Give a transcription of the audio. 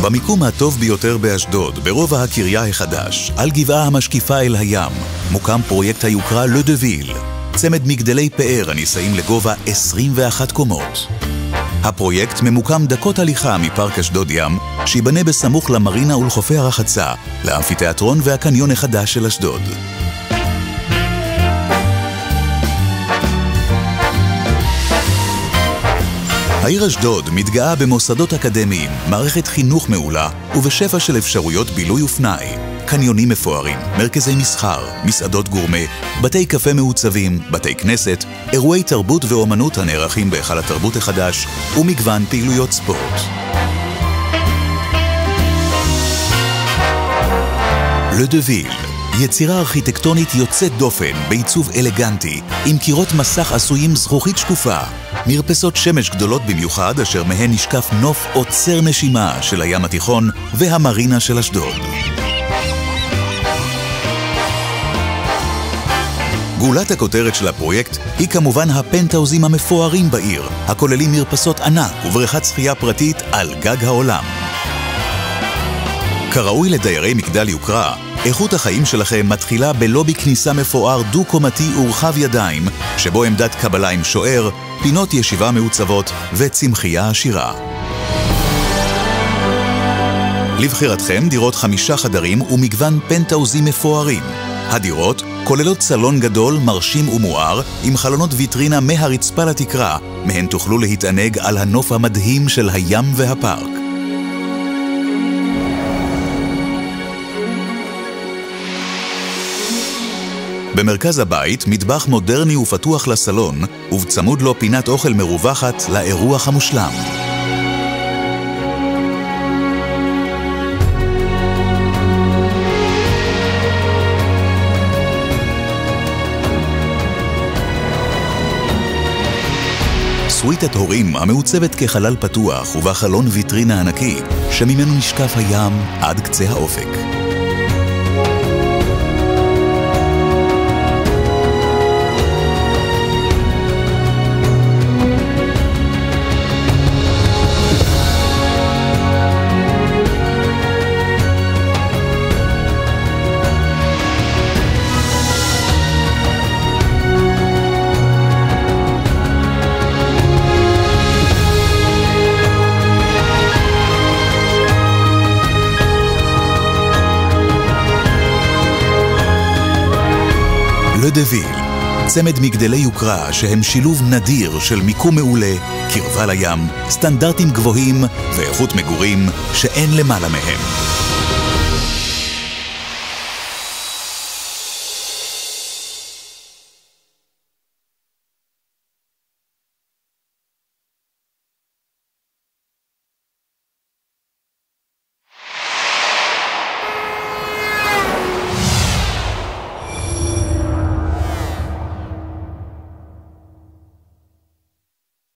במיקום הטוב ביותר באשדוד, ברובע הקריה החדש, על גבעה המשקיפה אל הים, מוקם פרויקט היוקרה Le de Ville, צמד מגדלי פאר הנישאים לגובה 21 קומות. הפרויקט ממוקם דקות הליכה מפארק אשדוד ים, שיבנה בסמוך למרינה ולחופי הרחצה, לאמפיתיאטרון והקניון החדש של אשדוד. העיר אשדוד מתגאה במוסדות אקדמיים, מערכת חינוך מעולה ובשפע של אפשרויות בילוי ופנאי, קניונים מפוארים, מרכזי מסחר, מסעדות גורמה, בתי קפה מעוצבים, בתי כנסת, אירועי תרבות ואומנות הנערכים בהיכל התרבות החדש ומגוון פעילויות ספורט. Le de Ville, יצירה ארכיטקטונית יוצאת דופן בעיצוב אלגנטי עם קירות מסך עשויים זכוכית שקופה, מרפסות שמש גדולות במיוחד אשר מהן נשקף נוף עוצר נשימה של הים התיכון והמרינה של אשדוד. גולת הכותרת של הפרויקט היא כמובן הפנטהאוזים המפוארים בעיר, הכוללים מרפסות ענק ובריכת שחייה פרטית על גג העולם. כראוי לדיירי מגדל יוקרה, איכות החיים שלכם מתחילה בלובי כניסה מפואר דו-קומתי ורחב ידיים, שבו עמדת קבלה עם שוער, פינות ישיבה מעוצבות וצמחייה עשירה. לבחירתכם דירות 5 חדרים ומגוון פנטהאוזים מפוארים. הדירות כוללות סלון גדול, מרשים ומואר, עם חלונות ויטרינה מהרצפה לתקרה, מהן תוכלו להתענג על הנוף המדהים של הים והפארק. במרכז הבית מטבח מודרני ופתוח לסלון, ובצמוד לו פינת אוכל מרווחת לאירוח המושלם. סוויטת הורים המעוצבת כחלל פתוח ובחלון ויטרינה ענקי, שממנו נשקף הים עד קצה האופק. Le de Ville, צמד מגדלי יוקרה שהם שילוב נדיר של מיקום מעולה, קרבה לים, סטנדרטים גבוהים ואיכות מגורים שאין למעלה מהם.